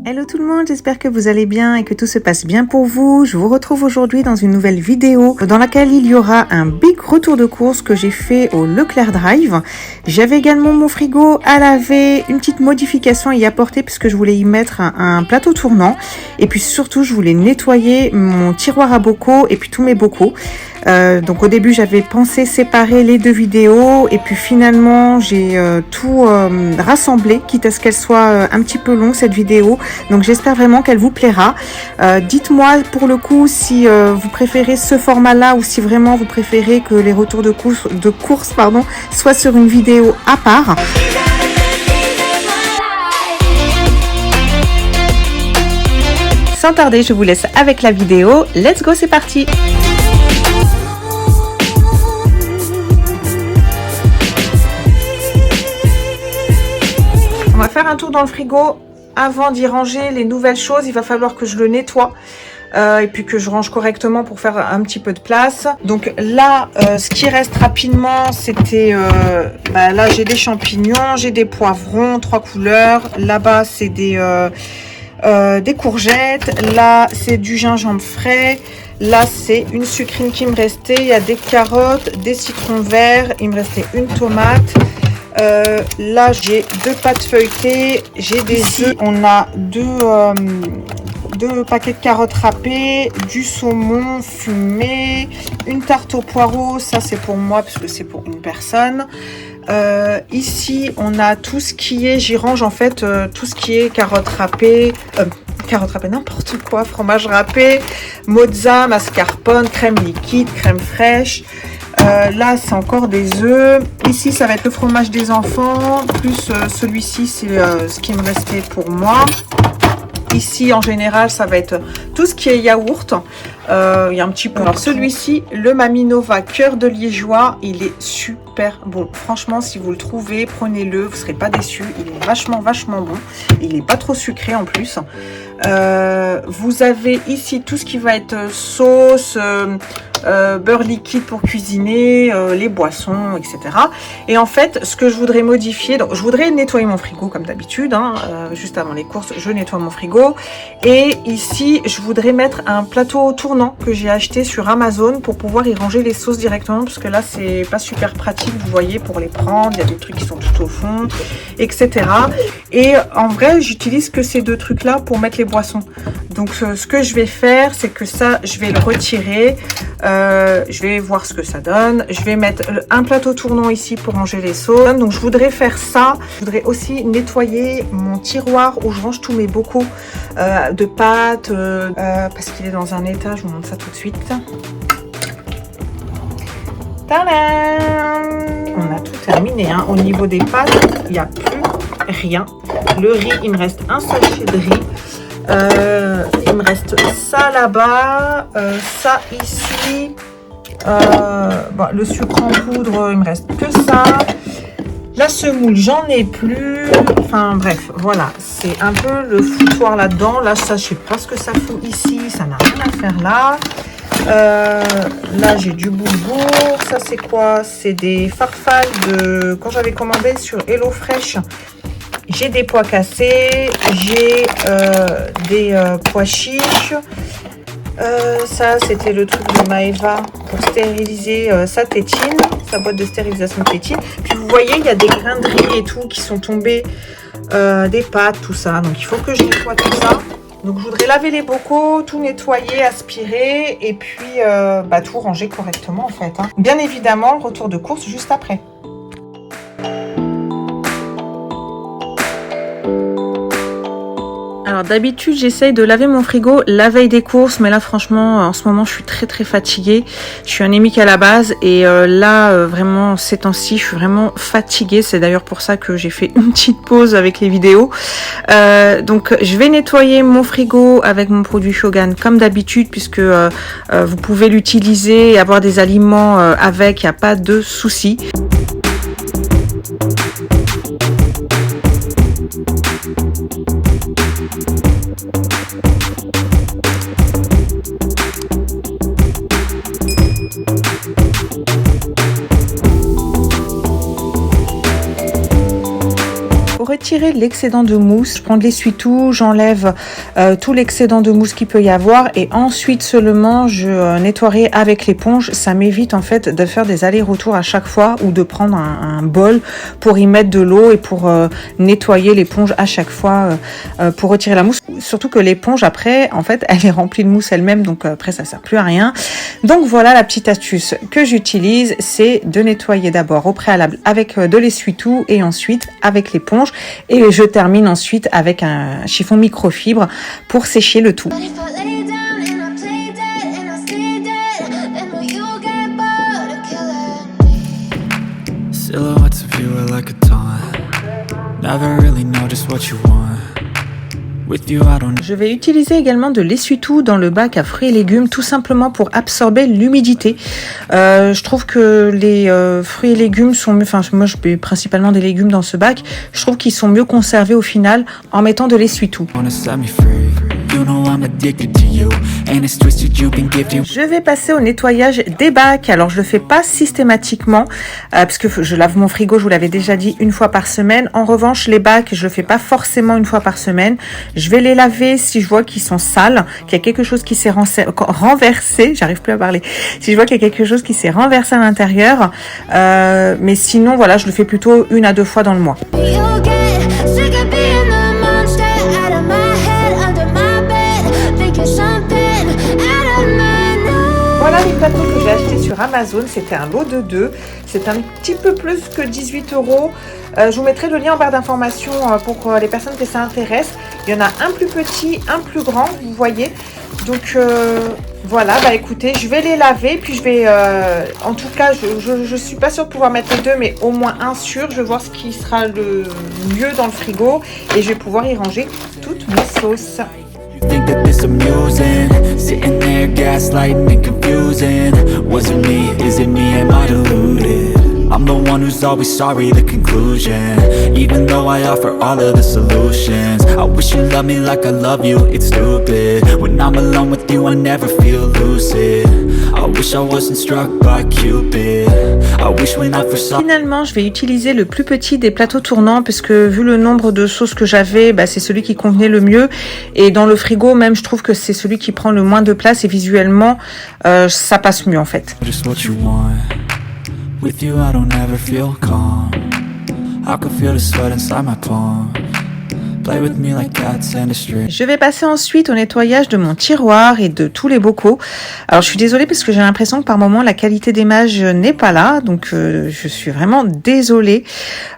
Hello tout le monde, j'espère que vous allez bien et que tout se passe bien pour vous. Je vous retrouve aujourd'hui dans une nouvelle vidéo dans laquelle il y aura un big retour de course que j'ai fait au Leclerc Drive. J'avais également mon frigo à laver, une petite modification à y apporter puisque je voulais y mettre un plateau tournant. Et puis surtout, je voulais nettoyer mon tiroir à bocaux et puis tous mes bocaux. Donc au début j'avais pensé séparer les deux vidéos et puis finalement j'ai tout rassemblé, quitte à ce qu'elle soit un petit peu longue cette vidéo. Donc j'espère vraiment qu'elle vous plaira. Dites-moi pour le coup si vous préférez ce format là ou si vraiment vous préférez que les retours de course soient sur une vidéo à part. Sans tarder, je vous laisse avec la vidéo. Let's go, c'est parti! On va faire un tour dans le frigo. Avant d'y ranger les nouvelles choses, il va falloir que je le nettoie et puis que je range correctement pour faire un petit peu de place. Donc là, ce qui reste rapidement, c'était... là, j'ai des champignons, j'ai des poivrons, 3 couleurs. Là-bas, c'est des courgettes. Là, c'est du gingembre frais. Là, c'est une sucrine qui me restait. Il y a des carottes, des citrons verts. Il me restait une tomate. Là j'ai 2 pâtes feuilletées, j'ai des œufs, on a deux paquets de carottes râpées, du saumon fumé, une tarte aux poireaux, ça c'est pour moi parce que c'est pour une personne. Ici on a tout ce qui est, j'y range en fait tout ce qui est carottes râpées, n'importe quoi, fromage râpé, mozza, mascarpone, crème liquide, crème fraîche. Là c'est encore des œufs. Ici ça va être le fromage des enfants, plus celui-ci c'est ce qui me restait pour moi. Ici en général ça va être tout ce qui est yaourt. Il y a un petit peu. Alors celui-ci, le Maminova cœur de liégeois, il est super bon. Franchement si vous le trouvez, prenez-le, vous ne serez pas déçus. Il est vachement bon. Il n'est pas trop sucré en plus. Vous avez ici tout ce qui va être sauce, beurre liquide pour cuisiner, les boissons, etc. Et en fait, ce que je voudrais modifier, donc je voudrais nettoyer mon frigo comme d'habitude, juste avant les courses, je nettoie mon frigo. Et ici, je voudrais mettre un plateau tournant que j'ai acheté sur Amazon pour pouvoir y ranger les sauces directement, parce que là, c'est pas super pratique, vous voyez, pour les prendre. Il y a des trucs qui sont tout au fond, etc. Et en vrai, j'utilise que ces 2 trucs-là pour mettre les boissons. Donc, ce que je vais faire, c'est que ça, je vais le retirer. Je vais voir ce que ça donne. Je vais mettre un plateau tournant ici pour ranger les sauces. Donc je voudrais faire ça. Je voudrais aussi nettoyer mon tiroir où je range tous mes bocaux de pâtes parce qu'il est dans un état. Je vous montre ça tout de suite. Tadam! On a tout terminé. Au niveau des pâtes, il n'y a plus rien. Le riz, il me reste un sachet de riz. Il me reste ça là-bas, ça ici, le sucre en poudre, il me reste que ça. La semoule, j'en ai plus. Enfin bref, voilà, c'est un peu le foutoir là-dedans. Là, ça, je sais pas ce que ça fout ici, ça n'a rien à faire là. Là, j'ai du boulgour. Ça, c'est quoi? C'est des farfales de quand j'avais commandé sur HelloFresh. J'ai des pois cassés, j'ai des pois chiches. Ça, c'était le truc de Maeva pour stériliser sa tétine, sa boîte de stérilisation de tétine. Puis vous voyez, il y a des grains de riz et tout qui sont tombés, des pâtes, tout ça. Donc il faut que je nettoie tout ça. Donc je voudrais laver les bocaux, tout nettoyer, aspirer et puis tout ranger correctement en fait. Bien évidemment, le retour de course juste après. Alors d'habitude j'essaye de laver mon frigo la veille des courses, mais là franchement en ce moment je suis très fatiguée. Je suis anémique à la base et vraiment ces temps-ci je suis vraiment fatiguée. C'est d'ailleurs pour ça que j'ai fait une petite pause avec les vidéos. Donc je vais nettoyer mon frigo avec mon produit Shogan comme d'habitude, puisque vous pouvez l'utiliser et avoir des aliments avec, il n'y a pas de souci. Pour retirer l'excédent de mousse, je prends de l'essuie-tout, j'enlève tout l'excédent de mousse qu'il peut y avoir et ensuite seulement je nettoierai avec l'éponge. Ça m'évite en fait de faire des allers-retours à chaque fois ou de prendre un bol pour y mettre de l'eau et pour nettoyer l'éponge à chaque fois pour retirer la mousse. Surtout que l'éponge après, en fait, elle est remplie de mousse elle-même, donc après ça sert plus à rien. Donc voilà la petite astuce que j'utilise, c'est de nettoyer d'abord au préalable avec de l'essuie-tout et ensuite avec l'éponge. Et je termine ensuite avec un chiffon microfibre pour sécher le tout. Je vais utiliser également de l'essuie-tout dans le bac à fruits et légumes, tout simplement pour absorber l'humidité. Je trouve que les fruits et légumes sont mieux, enfin moi je mets principalement des légumes dans ce bac, je trouve qu'ils sont mieux conservés au final en mettant de l'essuie-tout. Je vais passer au nettoyage des bacs. Alors je le fais pas systématiquement parce que je lave mon frigo, je vous l'avais déjà dit, une fois par semaine. En revanche les bacs je le fais pas forcément une fois par semaine. Je vais les laver si je vois qu'ils sont sales, qu'il y a quelque chose qui s'est renversé, j'arrive plus à parler, si je vois qu'il y a quelque chose qui s'est renversé à l'intérieur, mais sinon voilà, je le fais plutôt 1 à 2 fois dans le mois. Voilà les plateaux que j'ai achetés sur Amazon, c'était un lot de 2, c'est un petit peu plus que 18 €. Je vous mettrai le lien en barre d'informations pour les personnes que ça intéresse. Il y en a un plus petit, un plus grand, vous voyez. Donc voilà, bah écoutez, je vais les laver, puis je vais, en tout cas, je suis pas sûre de pouvoir mettre les 2, mais au moins un sûr. Je vais voir ce qui sera le mieux dans le frigo et je vais pouvoir y ranger toutes mes sauces. Think that this amusing, sitting there gaslighting and confusing. Was it me? Is it me? Am I deluded? I'm the one who's always sorry, the conclusion. Even though I offer all of the solutions, I wish you loved me like I love you, it's stupid. When I'm alone with you, I never feel lucid. I wish I wasn't struck by Cupid. I wish when I first saw... Finalement, je vais utiliser le plus petit des plateaux tournants parce que vu le nombre de sauces que j'avais, bah, c'est celui qui convenait le mieux. Et dans le frigo, même, je trouve que c'est celui qui prend le moins de place et visuellement, ça passe mieux en fait. Just what you want. With you, I don't ever feel calm. I can feel the sweat inside my palm. Play with me like cats and a string. Je vais passer ensuite au nettoyage de mon tiroir et de tous les bocaux. Alors je suis désolée parce que j'ai l'impression que par moment la qualité d'image n'est pas là, donc je suis vraiment désolée.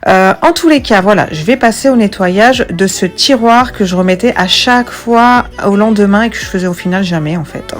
En tous les cas, voilà, je vais passer au nettoyage de ce tiroir que je remettais à chaque fois au lendemain et que je faisais au final jamais en fait.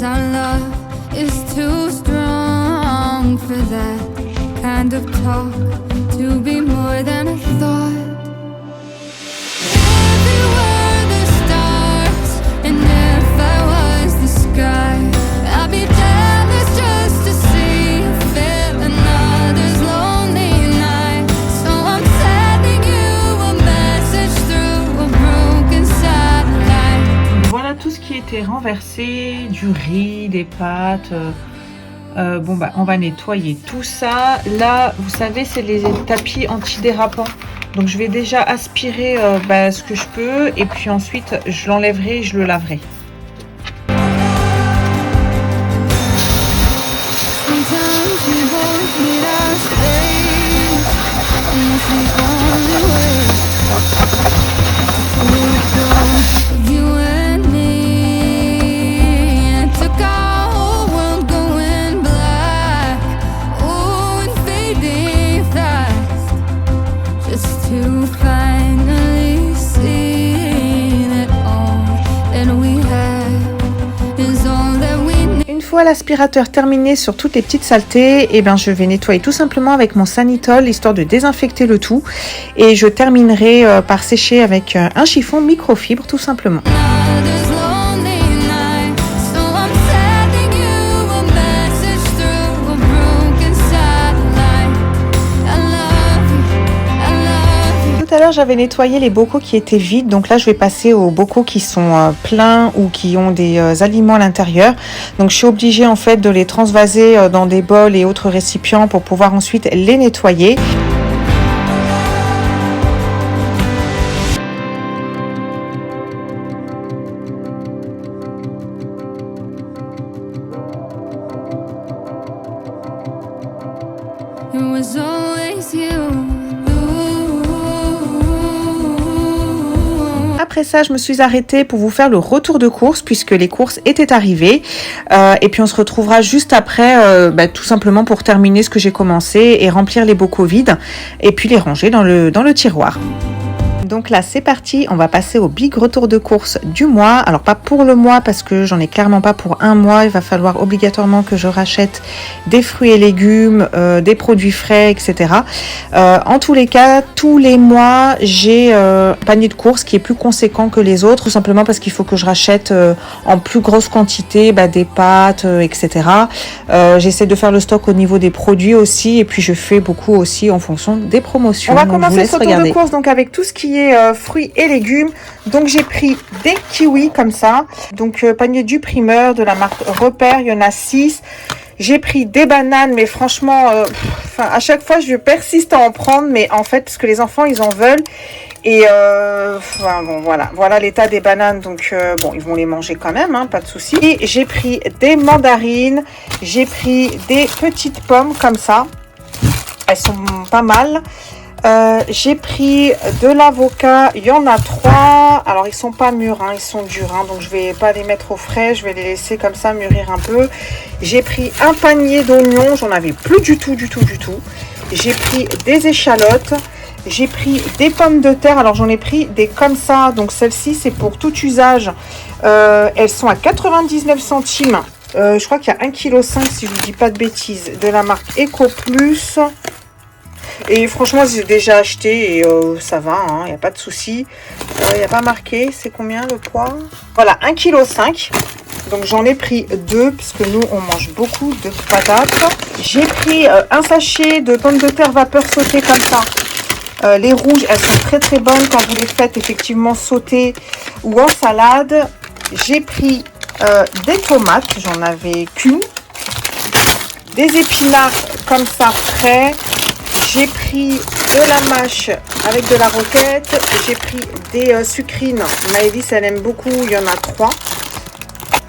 Our love is too strong for that kind of talk to be more than a thought. If you were the stars and if I was the sky, I'd be jealous just to see you fill another's lonely night. So I'm sending you a message through a broken satellite. Voilà tout ce qui était renversé, du riz, des pâtes. Bon bah on va nettoyer tout ça. Là vous savez c'est les tapis antidérapants. Donc je vais déjà aspirer ce que je peux et puis ensuite je l'enlèverai et je le laverai. Une fois l'aspirateur terminé sur toutes les petites saletés, et ben je vais nettoyer tout simplement avec mon Sanitol, histoire de désinfecter le tout. Et je terminerai par sécher avec un chiffon microfibre tout simplement. Tout à l'heure j'avais nettoyé les bocaux qui étaient vides, donc là je vais passer aux bocaux qui sont pleins ou qui ont des aliments à l'intérieur. Donc je suis obligée en fait de les transvaser dans des bols et autres récipients pour pouvoir ensuite les nettoyer. Après ça, je me suis arrêtée pour vous faire le retour de course puisque les courses étaient arrivées. Et puis on se retrouvera juste après, tout simplement pour terminer ce que j'ai commencé et remplir les bocaux vides et puis les ranger dans le tiroir. Donc là c'est parti, on va passer au big retour de course du mois. Alors pas pour le mois parce que j'en ai clairement pas pour un mois. Il va falloir obligatoirement que je rachète des fruits et légumes, des produits frais, etc. En tous les cas, tous les mois j'ai un panier de courses qui est plus conséquent que les autres, tout simplement parce qu'il faut que je rachète en plus grosse quantité des pâtes, etc. J'essaie de faire le stock au niveau des produits aussi, et puis je fais beaucoup aussi en fonction des promotions. On va commencer ce retour de course donc avec tout ce qui est fruits et légumes. Donc j'ai pris des kiwis comme ça, donc panier du primeur de la marque Repère, il y en a 6. J'ai pris des bananes, mais franchement à chaque fois je persiste à en prendre, mais en fait parce que les enfants ils en veulent. Et voilà l'état des bananes, donc ils vont les manger quand même, hein, pas de souci. Et j'ai pris des mandarines, j'ai pris des petites pommes comme ça, elles sont pas mal. J'ai pris de l'avocat, il y en a 3. Alors ils sont pas mûrs, hein, ils sont durs, hein, donc je vais pas les mettre au frais, je vais les laisser comme ça mûrir un peu. J'ai pris un panier d'oignons, j'en avais plus du tout. J'ai pris des échalotes. J'ai pris des pommes de terre, alors j'en ai pris des comme ça, donc celle-ci c'est pour tout usage. Elles sont à 99 centimes. Je crois qu'il y a 1,5 kg si je ne dis pas de bêtises, de la marque Eco Plus. Et franchement, j'ai déjà acheté et ça va, il n'y a pas de souci. Il n'y a pas marqué, c'est combien le poids? Voilà, 1,5 kg. Donc j'en ai pris 2, puisque nous, on mange beaucoup de patates. J'ai pris un sachet de pommes de terre vapeur sautées comme ça. Les rouges, elles sont très très bonnes quand vous les faites effectivement sauter ou en salade. J'ai pris des tomates, j'en avais qu'une. Des épinards comme ça frais. J'ai pris de la mâche avec de la roquette. J'ai pris des sucrines. Maëlys, elle aime beaucoup. Il y en a 3.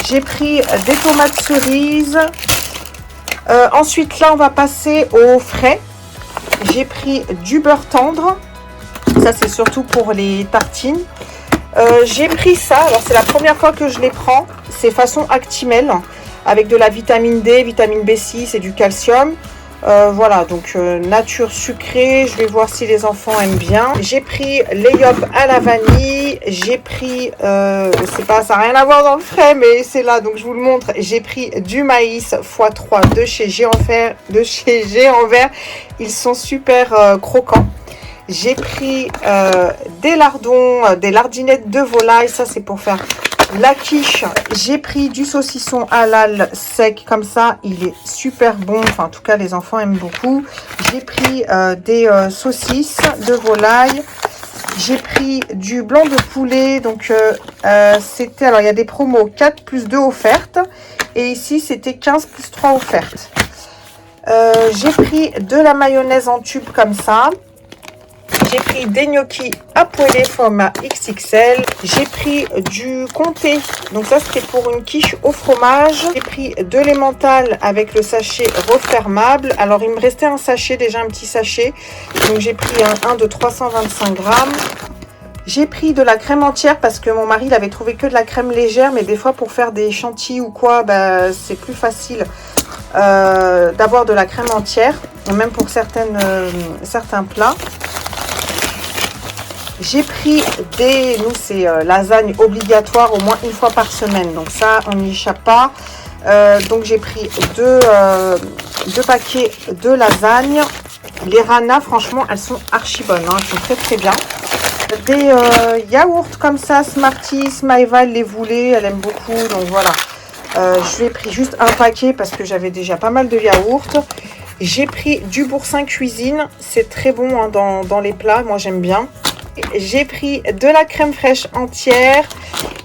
J'ai pris des tomates cerises. Ensuite, là, on va passer au frais. J'ai pris du beurre tendre. Ça, c'est surtout pour les tartines. J'ai pris ça. Alors, c'est la première fois que je les prends. C'est façon Actimel avec de la vitamine D, vitamine B6 et du calcium. Voilà, donc nature sucrée. Je vais voir si les enfants aiment bien. J'ai pris les yop à la vanille. J'ai pris, c'est pas, ça n'a rien à voir dans le frais, mais c'est là, donc je vous le montre. J'ai pris du maïs x3 de chez Géant Vert. Ils sont super croquants. J'ai pris des lardons, des lardinettes de volaille. Ça, c'est pour faire la quiche. J'ai pris du saucisson halal sec comme ça, il est super bon, enfin en tout cas les enfants aiment beaucoup. J'ai pris des saucisses de volaille. J'ai pris du blanc de poulet, donc c'était, alors il y a des promos 4 plus 2 offertes et ici c'était 15 plus 3 offertes. J'ai pris de la mayonnaise en tube comme ça. J'ai pris des gnocchis à poêler format XXL. J'ai pris du comté. Donc ça, c'était pour une quiche au fromage. J'ai pris de l'emmental avec le sachet refermable. Alors, il me restait un sachet, déjà un petit sachet. Donc, j'ai pris un de 325 grammes. J'ai pris de la crème entière parce que mon mari, il avait trouvé que de la crème légère. Mais des fois, pour faire des chantilly ou quoi, c'est plus facile d'avoir de la crème entière. Même pour certains plats. J'ai pris nous c'est lasagne obligatoire au moins une fois par semaine, donc ça on n'y échappe pas. Donc j'ai pris deux paquets de lasagne. Les Rana, franchement, elles sont archi bonnes, hein, elles sont très très bien. Des yaourts comme ça, Smarties, Maëva elle les voulait, elle aime beaucoup, donc voilà. Je lui ai pris juste un paquet parce que j'avais déjà pas mal de yaourts. J'ai pris du boursin cuisine, c'est très bon hein, dans les plats, moi j'aime bien. J'ai pris de la crème fraîche entière.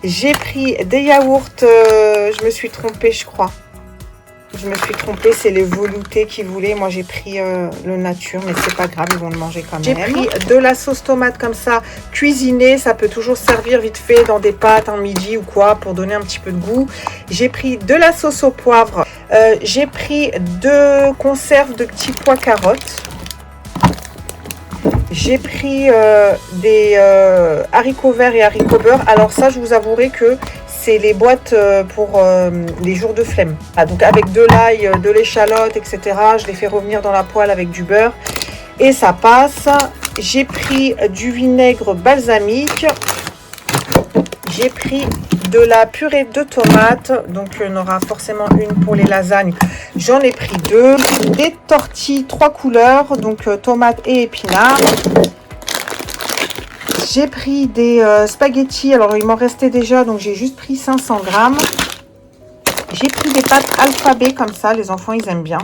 J'ai pris des yaourts, je me suis trompée je crois. Je me suis trompée, c'est les veloutés qu'ils voulaient. Moi j'ai pris le nature, mais c'est pas grave, ils vont le manger quand même. J'ai pris de la sauce tomate comme ça, cuisinée. Ça peut toujours servir vite fait dans des pâtes en midi ou quoi, pour donner un petit peu de goût. J'ai pris de la sauce au poivre. J'ai pris 2 conserves de petits pois carottes. J'ai pris des haricots verts et haricots beurre. Alors ça, je vous avouerai que c'est les boîtes pour les jours de flemme. Ah, donc avec de l'ail, de l'échalote, etc. Je les fais revenir dans la poêle avec du beurre. Et ça passe. J'ai pris du vinaigre balsamique. J'ai pris de la purée de tomates. Donc il y en aura forcément une pour les lasagnes. J'en ai pris 2. Des tortilles 3 couleurs. Donc tomates et épinards. J'ai pris des spaghettis. Alors il m'en restait déjà. Donc j'ai juste pris 500 grammes. J'ai pris des pâtes alphabet comme ça. Les enfants ils aiment bien.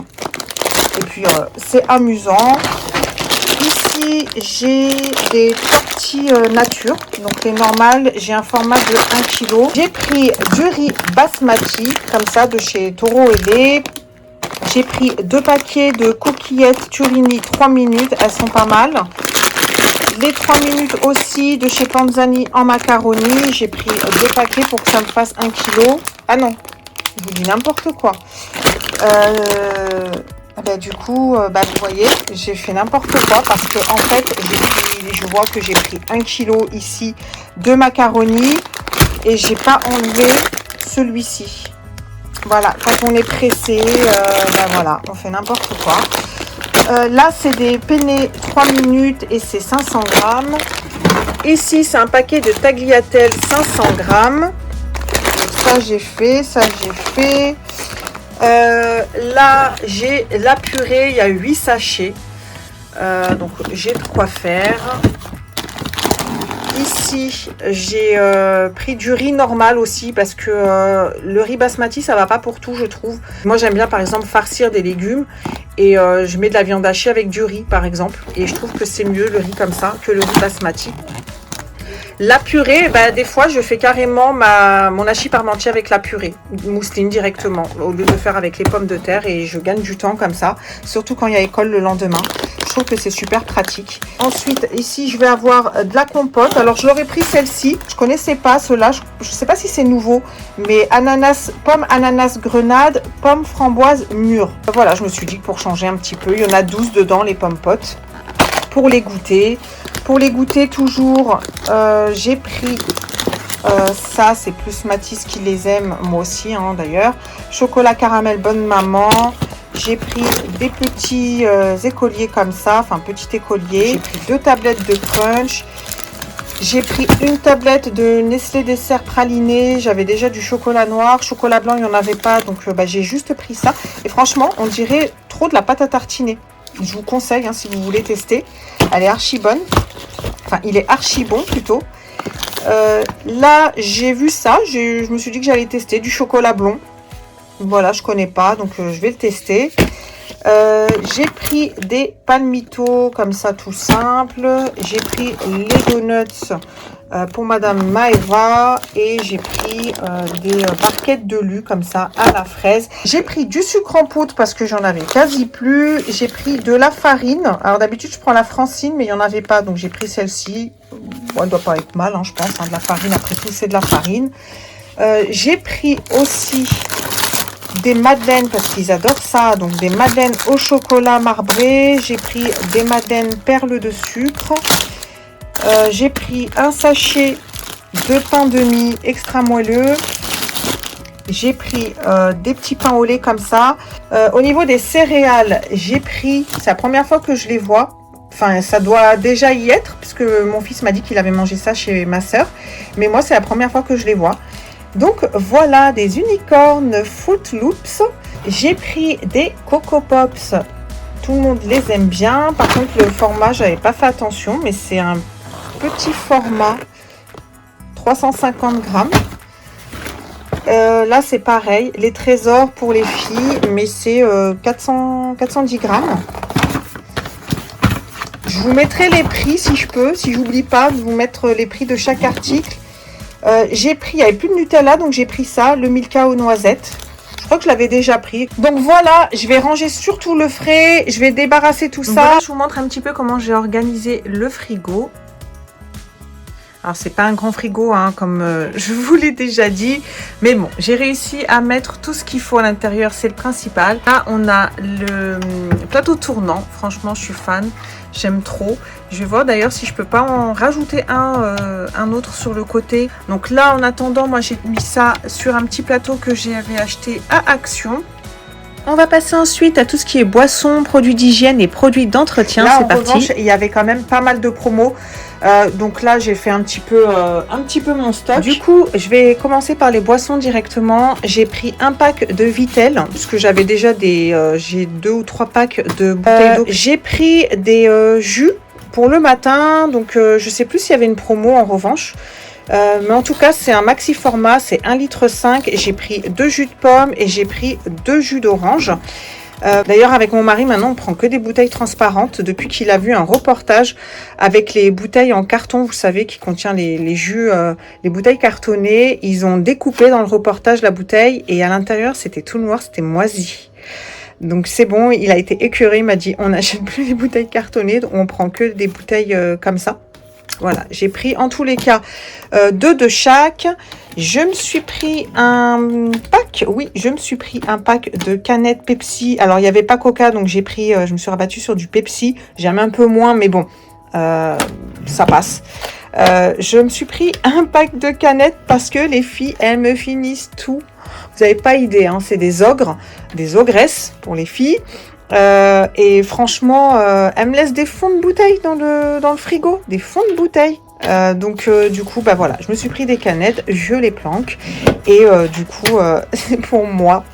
Et puis c'est amusant. Ici j'ai des tortilles nature, donc les normales, j'ai un format de 1 kg. J'ai pris du riz basmati, comme ça, de chez Toro et Lait. J'ai pris 2 paquets de coquillettes Turini 3 minutes, elles sont pas mal. Les 3 minutes aussi de chez Panzani en macaroni, j'ai pris 2 paquets pour que ça me fasse 1 kg. Ah non, je vous dis n'importe quoi. Du coup, vous voyez, j'ai fait n'importe quoi parce que en fait, je vois que j'ai pris 1 kg ici de macaroni et j'ai pas enlevé celui-ci. Voilà, quand on est pressé, voilà, on fait n'importe quoi. Là, c'est des penne 3 minutes et c'est 500 grammes. Ici, c'est un paquet de tagliatelle 500 grammes. Ça, j'ai fait, ça, j'ai fait. Là j'ai la purée, il y a 8 sachets, donc j'ai de quoi faire. Ici j'ai pris du riz normal aussi parce que le riz basmati ça va pas pour tout je trouve. Moi j'aime bien par exemple farcir des légumes et je mets de la viande hachée avec du riz par exemple et je trouve que c'est mieux le riz comme ça que le riz basmati. La purée, des fois, je fais carrément mon hachis parmentier avec la purée, mousseline directement, au lieu de faire avec les pommes de terre et je gagne du temps comme ça, surtout quand il y a école le lendemain. Je trouve que c'est super pratique. Ensuite, ici, je vais avoir de la compote. Alors, je l'aurais pris celle-ci. Je connaissais pas cela. Je sais pas si c'est nouveau, mais ananas, pomme, ananas, grenade, pomme, framboise, mûre. Voilà, je me suis dit que pour changer un petit peu, il y en a 12 dedans, les pommes potes, pour les goûter. Pour les goûter, toujours, j'ai pris ça, c'est plus Mathis qui les aime, moi aussi hein, d'ailleurs. Chocolat caramel bonne maman. J'ai pris des petits écoliers comme ça, enfin petit écolier. J'ai pris 2 tablettes de crunch. J'ai pris une tablette de Nestlé dessert praliné. J'avais déjà du chocolat noir, chocolat blanc, il n'y en avait pas, donc j'ai juste pris ça. Et franchement, on dirait trop de la pâte à tartiner. Je vous conseille hein, si vous voulez tester. Elle est archi bonne. Enfin, il est archi bon plutôt. Là, j'ai vu ça. Je me suis dit que j'allais tester du chocolat blond. Voilà, je connais pas, donc je vais le tester. J'ai pris des palmitos comme ça, tout simple. J'ai pris les donuts pour Madame Maëva et j'ai pris des barquettes de lu comme ça à la fraise. J'ai pris du sucre en poudre parce que j'en avais quasi plus. J'ai pris de la farine. Alors d'habitude je prends la Francine mais il n'y en avait pas donc j'ai pris celle-ci. Bon, elle doit pas être mal hein, je pense hein, de la farine. Après tout c'est de la farine. J'ai pris aussi des madeleines parce qu'ils adorent ça, donc des madeleines au chocolat marbré. J'ai pris des madeleines perles de sucre. J'ai pris un sachet de pain de mie extra moelleux. J'ai pris des petits pains au lait comme ça. Au niveau des céréales, j'ai pris, c'est la première fois que je les vois. Enfin, ça doit déjà y être puisque mon fils m'a dit qu'il avait mangé ça chez ma soeur. Mais moi, c'est la première fois que je les vois. Donc voilà, des unicornes Fruit Loops. J'ai pris des Coco Pops. Tout le monde les aime bien. Par contre, le format, j'avais pas fait attention, mais c'est un petit format, 350 grammes. Là, c'est pareil, les trésors pour les filles, mais c'est 410 grammes. Je vous mettrai les prix si je peux, si j'oublie pas de vous mettre les prix de chaque article. J'ai pris, il n'y avait plus de Nutella, donc j'ai pris ça, le Milka aux noisettes. Je crois que je l'avais déjà pris. Donc voilà, je vais ranger surtout le frais, je vais débarrasser tout ça. Voilà, je vous montre un petit peu comment j'ai organisé le frigo. Alors, c'est pas un grand frigo, hein, comme je vous l'ai déjà dit. Mais bon, j'ai réussi à mettre tout ce qu'il faut à l'intérieur. C'est le principal. Là, on a le plateau tournant. Franchement, je suis fan. J'aime trop. Je vais voir d'ailleurs si je peux pas en rajouter un autre sur le côté. Donc là, en attendant, moi, j'ai mis ça sur un petit plateau que j'avais acheté à Action. On va passer ensuite à tout ce qui est boissons, produits d'hygiène et produits d'entretien. C'est parti. Revanche, il y avait quand même pas mal de promos. Donc là, j'ai fait un petit peu mon stock. Du coup, je vais commencer par les boissons directement. J'ai pris un pack de Vittel, parce que j'avais déjà j'ai 2 ou 3 packs de bouteilles d'eau. J'ai pris des jus pour le matin. Donc, je sais plus s'il y avait une promo en revanche. Mais en tout cas, c'est un maxi format, c'est 1,5 litre. J'ai pris 2 jus de pomme et j'ai pris 2 jus d'orange. D'ailleurs, avec mon mari, maintenant, on prend que des bouteilles transparentes depuis qu'il a vu un reportage avec les bouteilles en carton, vous savez, qui contient les jus, les bouteilles cartonnées. Ils ont découpé dans le reportage la bouteille et à l'intérieur, c'était tout noir, c'était moisi. Donc c'est bon, il a été écœuré, il m'a dit on n'achète plus les bouteilles cartonnées, on prend que des bouteilles comme ça. Voilà, j'ai pris en tous les cas 2 de chaque. Je me suis pris un pack, oui, je me suis pris un pack de canettes Pepsi. Alors, il n'y avait pas Coca, donc j'ai pris, je me suis rabattue sur du Pepsi. J'aime un peu moins, mais bon, ça passe. Je me suis pris un pack de canettes parce que les filles, elles me finissent tout. Vous n'avez pas idée, hein, c'est des ogres, des ogresses pour les filles. Et franchement, elle me laisse des fonds de bouteille dans le frigo, des fonds de bouteille. Donc du coup, bah voilà, je me suis pris des canettes, je les planque. Et du coup, c'est pour moi.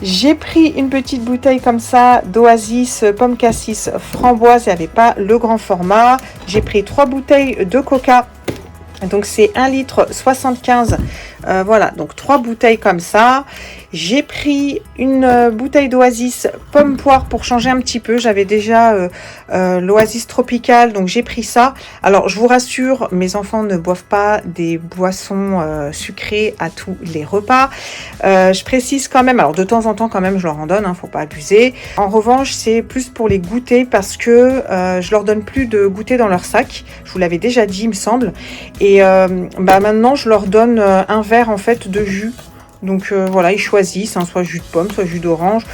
J'ai pris une petite bouteille comme ça d'Oasis, pomme cassis, framboise. Il n'y avait pas le grand format. J'ai pris 3 bouteilles de Coca. Donc c'est 1,75 litre. Voilà, donc 3 bouteilles comme ça. J'ai pris une bouteille d'Oasis pomme poire pour changer un petit peu. J'avais déjà l'Oasis tropical, donc j'ai pris ça. Alors je vous rassure, mes enfants ne boivent pas des boissons sucrées à tous les repas. Je précise quand même, alors de temps en temps quand même je leur en donne, hein, faut pas abuser. En revanche, c'est plus pour les goûter parce que je leur donne plus de goûter dans leur sac. Je vous l'avais déjà dit, il me semble. Et bah maintenant je leur donne un verre en fait de jus. Donc voilà, ils choisissent, hein, soit jus de pomme, soit jus d'orange,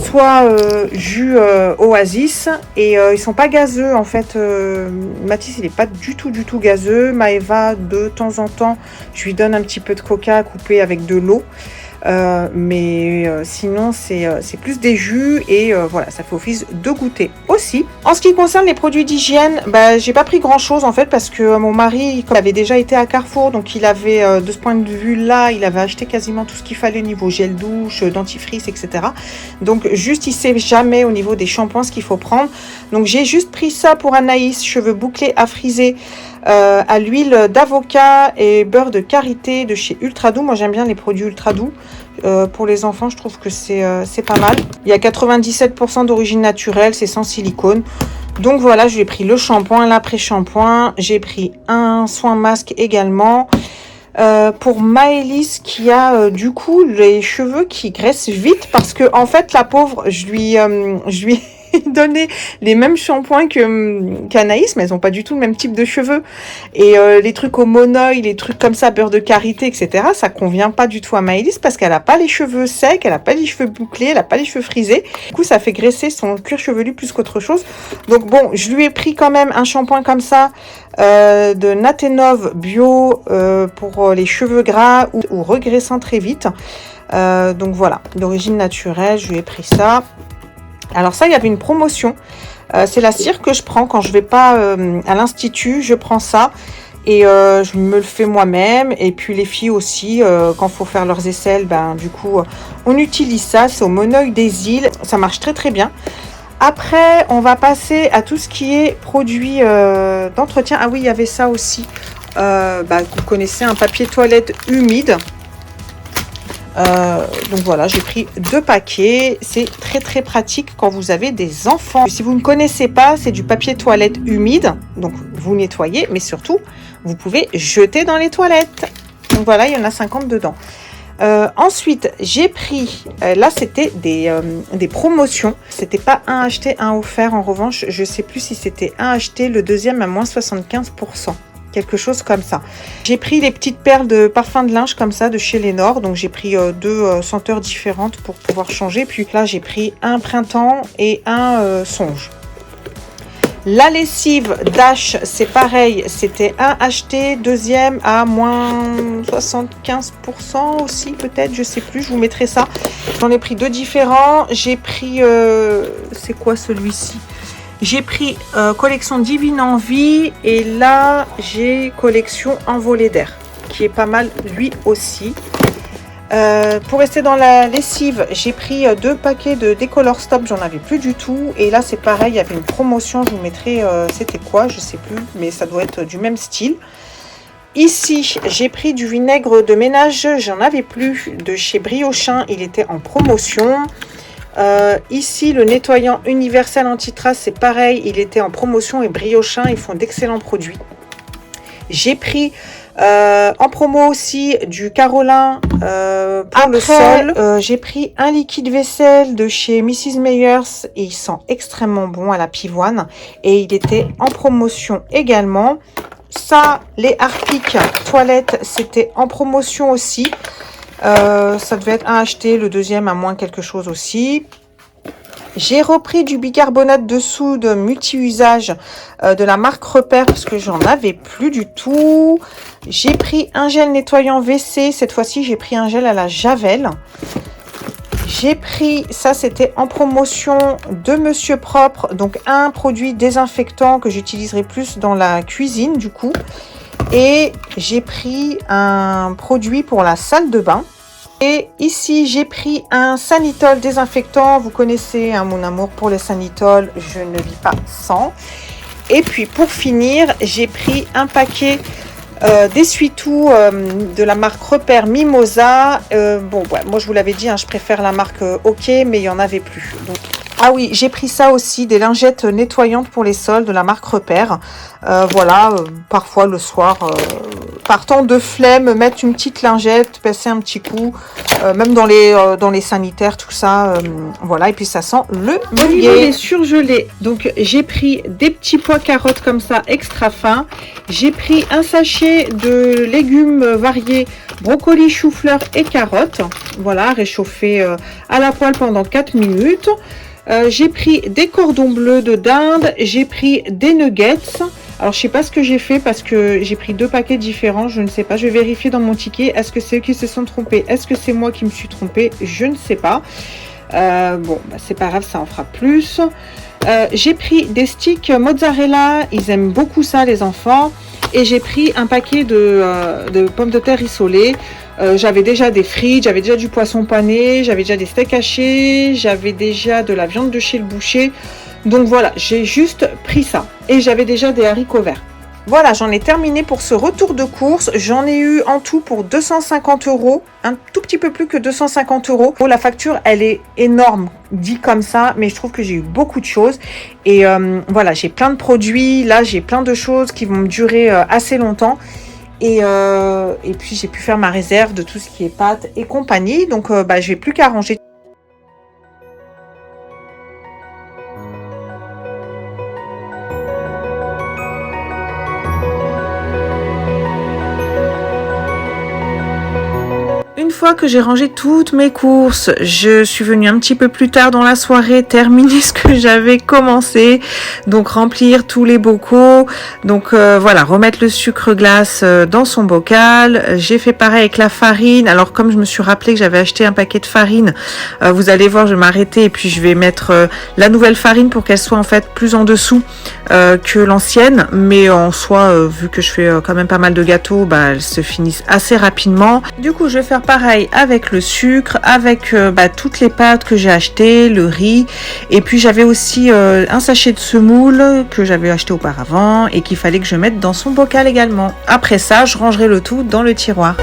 soit jus Oasis. Et ils sont pas gazeux en fait. Mathis, il est pas du tout gazeux. Maëva, de temps en temps, je lui donne un petit peu de coca coupé avec de l'eau. Mais sinon c'est plus des jus et voilà, ça fait office de goûter aussi. En ce qui concerne les produits d'hygiène, bah, j'ai pas pris grand chose en fait parce que mon mari, comme il avait déjà été à Carrefour, donc il avait de ce point de vue là, il avait acheté quasiment tout ce qu'il fallait au niveau gel douche, dentifrice, etc. Donc juste il sait jamais au niveau des shampoings ce qu'il faut prendre. Donc j'ai juste pris ça pour Anaïs, cheveux bouclés à friser. À l'huile d'avocat et beurre de karité de chez Ultra Doux. Moi j'aime bien les produits Ultra Doux. Pour les enfants, je trouve que c'est pas mal. Il y a 97% d'origine naturelle, c'est sans silicone. Donc voilà, j'ai pris le shampoing, l'après-shampoing. J'ai pris un soin masque également. Pour Maëlys qui a du coup les cheveux qui graissent vite parce que en fait la pauvre, je lui donné les mêmes shampoings qu'Anaïs, mais elles n'ont pas du tout le même type de cheveux. Et les trucs au monoï, les trucs comme ça, beurre de karité, etc., ça convient pas du tout à Maëlys parce qu'elle n'a pas les cheveux secs, elle n'a pas les cheveux bouclés, elle n'a pas les cheveux frisés. Du coup, ça fait graisser son cuir chevelu plus qu'autre chose. Donc bon, je lui ai pris quand même un shampoing comme ça de Natenov Bio pour les cheveux gras ou regraissant très vite. Donc voilà, d'origine naturelle, je lui ai pris ça. Alors ça, il y avait une promotion. C'est la cire que je prends quand je vais pas à l'institut. Je prends ça. Et je me le fais moi-même. Et puis les filles aussi, quand il faut faire leurs aisselles, ben, du coup, on utilise ça. C'est au Moneuil des Îles. Ça marche très très bien. Après, on va passer à tout ce qui est produits d'entretien. Ah oui, il y avait ça aussi. Vous connaissez, un papier toilette humide. Donc voilà, j'ai pris 2 paquets. C'est très très pratique quand vous avez des enfants. Si vous ne connaissez pas, c'est du papier toilette humide. Donc vous nettoyez, mais surtout, vous pouvez jeter dans les toilettes. Donc voilà, il y en a 50 dedans. Ensuite, j'ai pris, là c'était des promotions. C'était pas un acheté, un offert. En revanche, je sais plus si c'était un acheté, le deuxième à moins 75%. Quelque chose comme ça. J'ai pris les petites perles de parfum de linge comme ça de chez Lénore. Donc j'ai pris 2 senteurs différentes pour pouvoir changer. Puis là j'ai pris un printemps et un songe. La lessive Dash, c'est pareil. C'était un acheté, deuxième à moins 75% aussi peut-être. Je sais plus, je vous mettrai ça. J'en ai pris 2 différents. J'ai pris... c'est quoi celui-ci? J'ai pris collection Divine Envie et là j'ai collection Envolée d'air qui est pas mal lui aussi. Pour rester dans la lessive, j'ai pris 2 paquets de Décolor Stop, j'en avais plus du tout. Et là c'est pareil, il y avait une promotion, je vous mettrai c'était quoi, je sais plus, mais ça doit être du même style. Ici j'ai pris du vinaigre de ménage, j'en avais plus, de chez Briochin, il était en promotion. Ici le nettoyant universel anti-trace, c'est pareil, il était en promotion et Briochin, ils font d'excellents produits. J'ai pris en promo aussi du Carolin pour le sol. J'ai pris un liquide vaisselle de chez Mrs Meyers et il sent extrêmement bon à la pivoine et il était en promotion également. Ça, les Harpic toilettes, c'était en promotion aussi. Ça devait être un acheté, le deuxième à moins quelque chose aussi. J'ai repris du bicarbonate de soude multi-usage de la marque Repère parce que j'en avais plus du tout. J'ai pris un gel nettoyant WC. Cette fois-ci, j'ai pris un gel à la Javel. J'ai pris, ça c'était en promotion de Monsieur Propre. Donc un produit désinfectant que j'utiliserai plus dans la cuisine du coup. Et j'ai pris un produit pour la salle de bain. Et ici, j'ai pris un Sanitol désinfectant. Vous connaissez mon amour pour les Sanitol. Je ne vis pas sans. Et puis, pour finir, j'ai pris un paquet d'essuie-tout de la marque Repère Mimosa. Moi, je vous l'avais dit, je préfère la marque OK, mais il n'y en avait plus. Donc, ah oui, j'ai pris ça aussi, des lingettes nettoyantes pour les sols de la marque Repère. Parfois le soir, partant de flemme, mettre une petite lingette, passer un petit coup, même dans les sanitaires, tout ça. Voilà, et puis ça sent le muguet. Au niveau des surgelés, donc j'ai pris des petits pois carottes comme ça, extra fins. J'ai pris un sachet de légumes variés, brocoli, chou-fleur et carottes. Voilà, réchauffé à la poêle pendant 4 minutes. J'ai pris des cordons bleus de dinde, j'ai pris des nuggets. Alors je sais pas ce que j'ai fait parce que j'ai pris 2 paquets différents, je ne sais pas. Je vais vérifier dans mon ticket. Est-ce que c'est eux qui se sont trompés? Est-ce que c'est moi qui me suis trompée? Je ne sais pas. C'est pas grave, ça en fera plus. J'ai pris des sticks mozzarella, ils aiment beaucoup ça les enfants. Et j'ai pris un paquet de pommes de terre rissolées. J'avais déjà des frites, j'avais déjà du poisson pané, j'avais déjà des steaks hachés, j'avais déjà de la viande de chez le boucher. Donc voilà, j'ai juste pris ça. Et j'avais déjà des haricots verts. Voilà, j'en ai terminé pour ce retour de course. J'en ai eu en tout pour 250 €, un tout petit peu plus que 250 €. Bon, la facture, elle est énorme, dit comme ça, mais je trouve que j'ai eu beaucoup de choses. Et voilà, j'ai plein de produits. Là, j'ai plein de choses qui vont me durer assez longtemps. Et puis, j'ai pu faire ma réserve de tout ce qui est pâtes et compagnie. Donc, je vais plus qu'à ranger. une fois que j'ai rangé toutes mes courses, je suis venue un petit peu plus tard dans la soirée terminer ce que j'avais commencé, donc remplir tous les bocaux, donc voilà, remettre le sucre glace dans son bocal. J'ai fait pareil avec la farine. Alors comme je me suis rappelé que j'avais acheté un paquet de farine, vous allez voir, je vais m'arrêter et puis je vais mettre la nouvelle farine pour qu'elle soit en fait plus en dessous que l'ancienne, mais en soi vu que je fais quand même pas mal de gâteaux, bah, elles se finissent assez rapidement. Du coup je vais faire pareil avec le sucre, avec toutes les pâtes que j'ai achetées, le riz, et puis j'avais aussi un sachet de semoule que j'avais acheté auparavant et qu'il fallait que je mette dans son bocal également. Après ça je rangerai le tout dans le tiroir.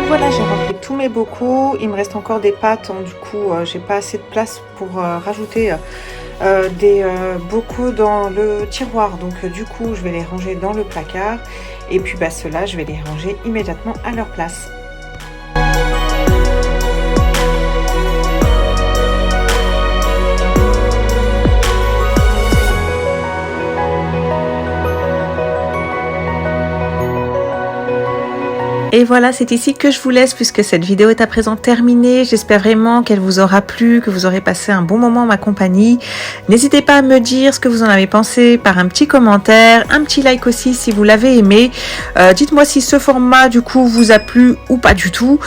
Voilà, j'ai rempli tous mes bocaux. Il me reste encore des pâtes, hein, du coup j'ai pas assez de place pour rajouter des bocaux dans le tiroir, donc du coup je vais les ranger dans le placard et puis ceux-là je vais les ranger immédiatement à leur place. Et voilà, c'est ici que je vous laisse puisque cette vidéo est à présent terminée. J'espère vraiment qu'elle vous aura plu, que vous aurez passé un bon moment en ma compagnie. N'hésitez pas à me dire ce que vous en avez pensé par un petit commentaire, un petit like aussi si vous l'avez aimé. Dites-moi si ce format du coup vous a plu ou pas du tout.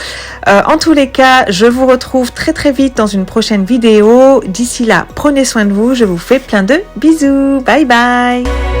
En tous les cas, je vous retrouve très très vite dans une prochaine vidéo. D'ici là, prenez soin de vous. Je vous fais plein de bisous. Bye bye.